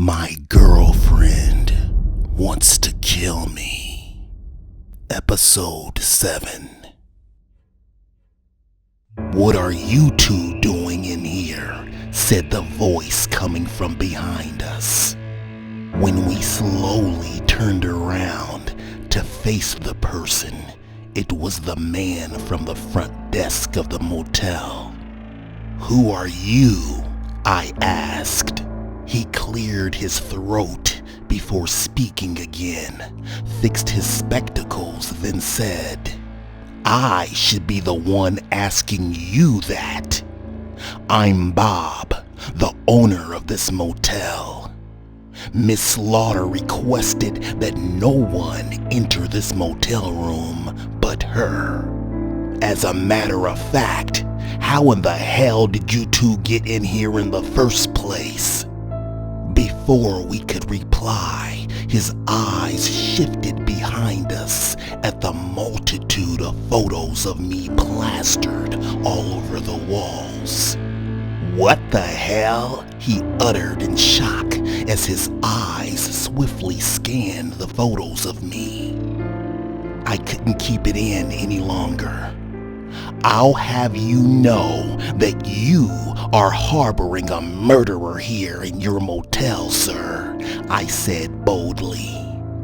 My girlfriend wants to kill me. Episode 7. "What are you two doing in here?" said the voice coming from behind us. When we slowly turned around to face the person, it was the man from the front desk of the motel. "Who are you?" I asked. He cleared his throat before speaking again, fixed his spectacles, then said, "I should be the one asking you that. I'm Bob, the owner of this motel. Miss Slaughter requested that no one enter this motel room but her. As a matter of fact, how in the hell did you two get in here in the first place?" Before we could reply, his eyes shifted behind us at the multitude of photos of me plastered all over the walls. "What the hell?" he uttered in shock as his eyes swiftly scanned the photos of me. I couldn't keep it in any longer. "I'll have you know that you are harboring a murderer here in your motel, sir," I said boldly.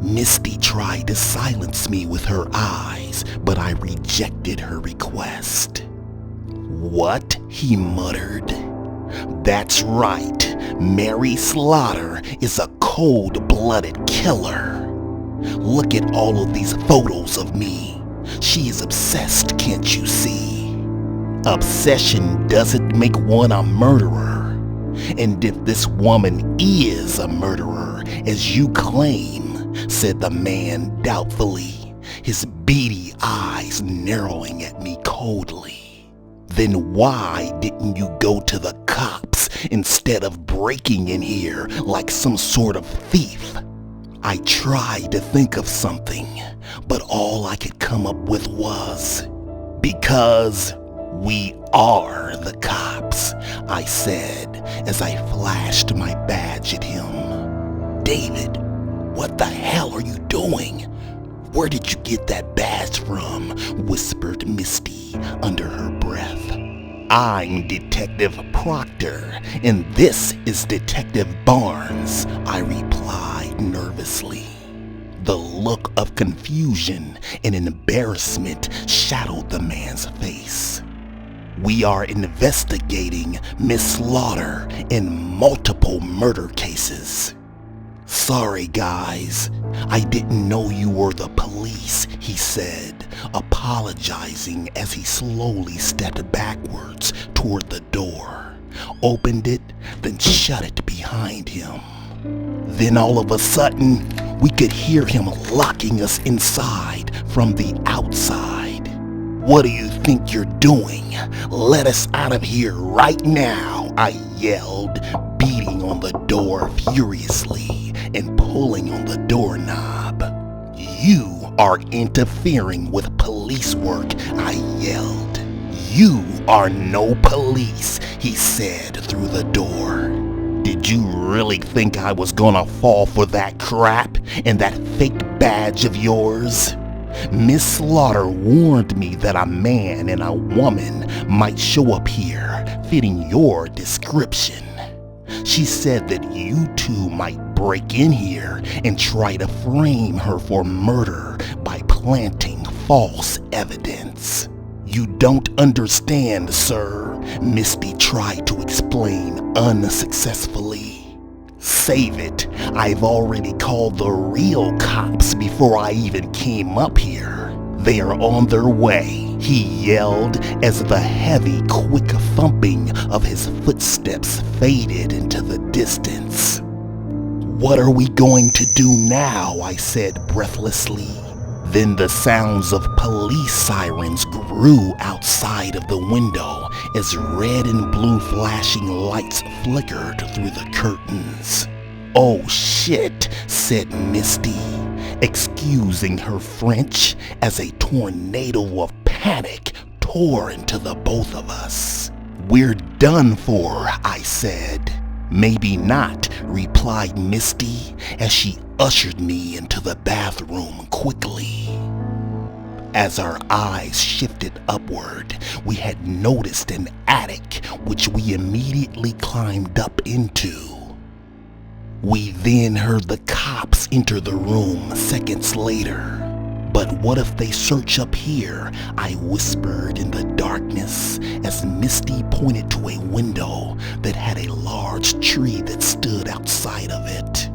Misty tried to silence me with her eyes, but I rejected her request. "What?" he muttered. "That's right. Mary Slaughter is a cold-blooded killer. Look at all of these photos of me. She is obsessed, can't you see? Obsession doesn't make one a murderer. And if this woman is a murderer, as you claim," said the man doubtfully, his beady eyes narrowing at me coldly, "then why didn't you go to the cops instead of breaking in here like some sort of thief?" I tried to think of something, but all I could come up with was, "Because we are the cops," I said as I flashed my badge at him. "David, what the hell are you doing? Where did you get that badge from?" whispered Misty under her breath. "I'm Detective Proctor, and this is Detective Barnes," I replied nervously. The look of confusion and embarrassment shadowed the man's face. "We are investigating Miss Slaughter in multiple murder cases." "Sorry, guys. I didn't know you were the police," he said, apologizing as he slowly stepped backwards toward the door, opened it, then shut it behind him. Then all of a sudden, we could hear him locking us inside from the outside. "What do you think you're doing? Let us out of here right now," I yelled, beating on the door furiously and pulling on the doorknob. "You are interfering with police work," I yelled. "You are no police," he said through the door. "Did you really think I was gonna fall for that crap and that fake badge of yours? Miss Slaughter warned me that a man and a woman might show up here fitting your description. She said that you two might break in here and try to frame her for murder by planting false evidence." "You don't understand, sir," Misty tried to explain unsuccessfully. "Save it. I've already called the real cops before I even came up here. They are on their way," he yelled as the heavy, quick thumping of his footsteps faded into the distance. "What are we going to do now?" I said breathlessly. Then the sounds of police sirens grew outside of the window as red and blue flashing lights flickered through the curtains. "Oh shit," said Misty, excusing her French as a tornado of panic tore into the both of us. "We're done for," I said. "Maybe not," replied Misty as she ushered me into the bathroom quickly. As our eyes shifted upward, we had noticed an attic which we immediately climbed up into. We then heard the cops enter the room seconds later. "But what if they search up here?" I whispered in the darkness as Misty pointed to a window that had a large tree that stood outside of it.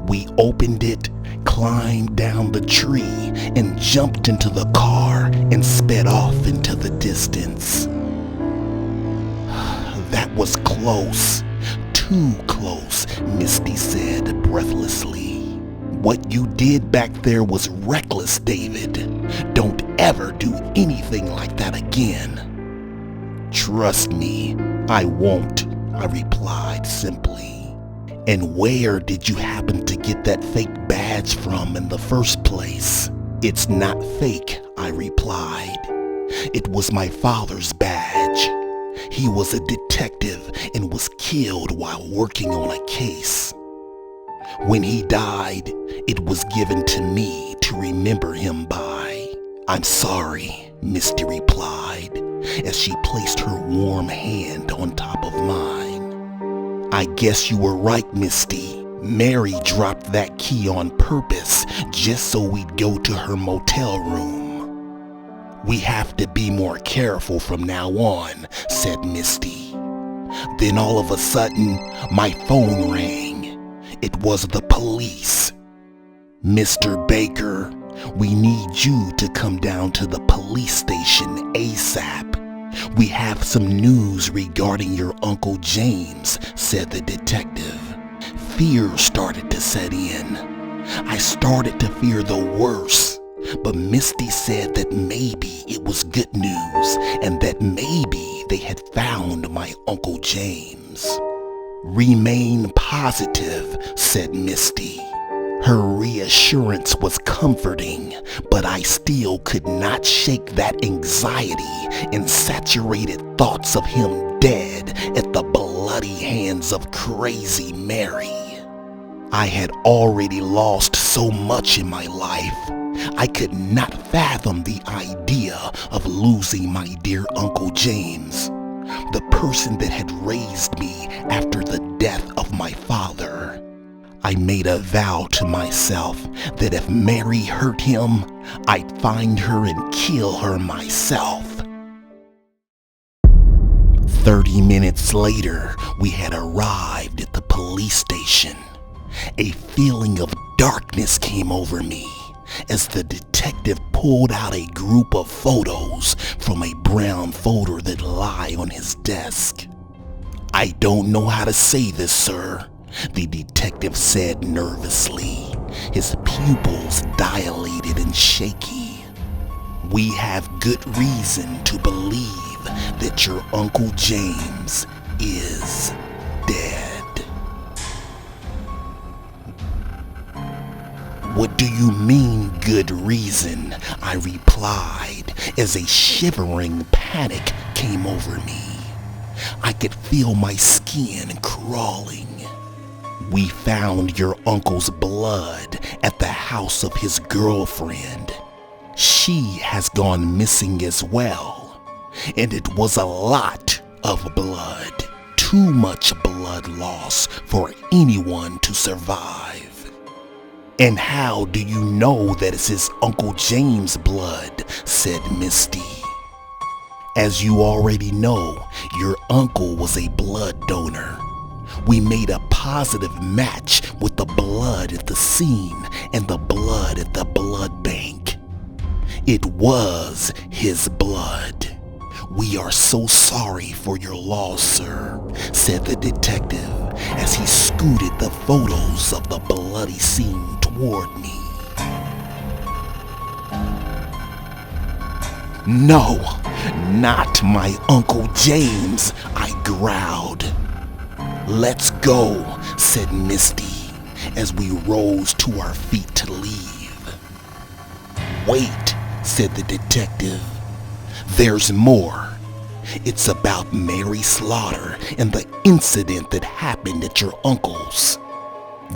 We opened it, climbed down the tree, and jumped into the car and sped off into the distance. "That was close. Too close," Misty said breathlessly. "What you did back there was reckless, David. Don't ever do anything like that again." "Trust me, I won't," I replied simply. "And where did you happen to get that fake badge from in the first place?" "It's not fake," I replied. "It was my father's badge. He was a detective and was killed while working on a case. When he died, it was given to me to remember him by." "I'm sorry," Misty replied as she placed her warm hand on top of mine. "I guess you were right, Misty. Mary dropped that key on purpose just so we'd go to her motel room. We have to be more careful from now on," said Misty. Then all of a sudden, my phone rang. It was the police. "Mr. Baker, we need you to come down to the police station ASAP. We have some news regarding your Uncle James," said the detective. Fear started to set in. I started to fear the worst, but Misty said that maybe it was good news and that maybe they had found my Uncle James. "Remain positive," said Misty. Her reassurance was comforting, but I still could not shake that anxiety and saturated thoughts of him dead at the bloody hands of crazy Mary. I had already lost so much in my life. I could not fathom the idea of losing my dear Uncle James, the person that had raised me after the death of my father. I made a vow to myself that if Mary hurt him, I'd find her and kill her myself. 30 minutes later, we had arrived at the police station. A feeling of darkness came over me as the detective pulled out a group of photos from a brown folder that lay on his desk. "I don't know how to say this, sir," the detective said nervously, his pupils dilated and shaky. "We have good reason to believe that your Uncle James is dead." "What do you mean, good reason?" I replied as a shivering panic came over me. I could feel my skin crawling. "We found your uncle's blood at the house of his girlfriend. She has gone missing as well, and it was a lot of blood. Too much blood loss for anyone to survive." "And how do you know that it's his Uncle James' blood?" said Misty. "As you already know, your uncle was a blood donor. We made a positive match with the blood at the scene and the blood at the blood bank. It was his blood. We are so sorry for your loss, sir," said the detective as he scooted the photos of the bloody scene toward me. "No, not my Uncle James," I growled. "Let's go," said Misty as we rose to our feet to leave. "Wait," said the detective. "There's more." It's about Mary Slaughter and the incident that happened at your uncle's.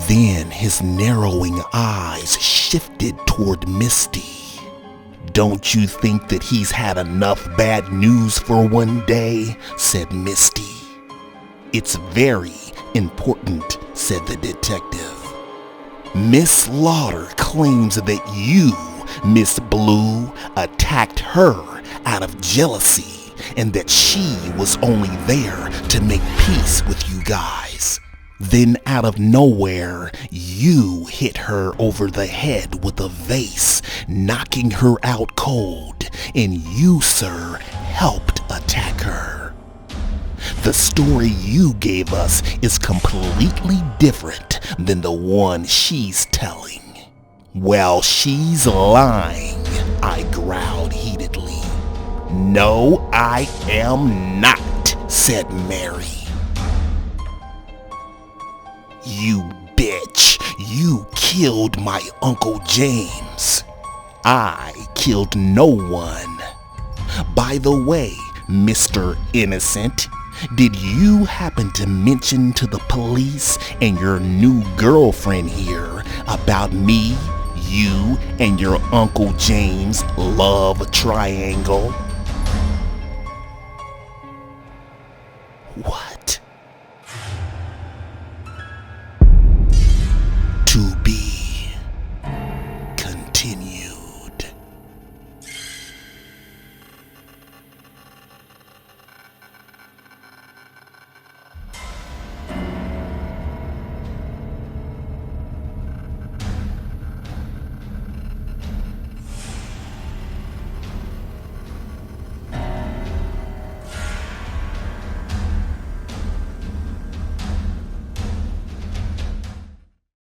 Then his narrowing eyes shifted toward Misty. Don't you think that he's had enough bad news for one day? Said Misty. It's very important, said the detective. Miss Slaughter claims that you, Miss Blue, attacked her out of jealousy and that she was only there to make peace with you guys. Then out of nowhere, you hit her over the head with a vase, knocking her out cold, and you, sir, helped attack her. The story you gave us is completely different than the one she's telling. Well, she's lying, I growled heatedly. No, I am not, said Mary. You bitch, you killed my Uncle James. I killed no one. By the way, Mr. Innocent, did you happen to mention to the police and your new girlfriend here about me, you, and your Uncle James' love triangle? What? To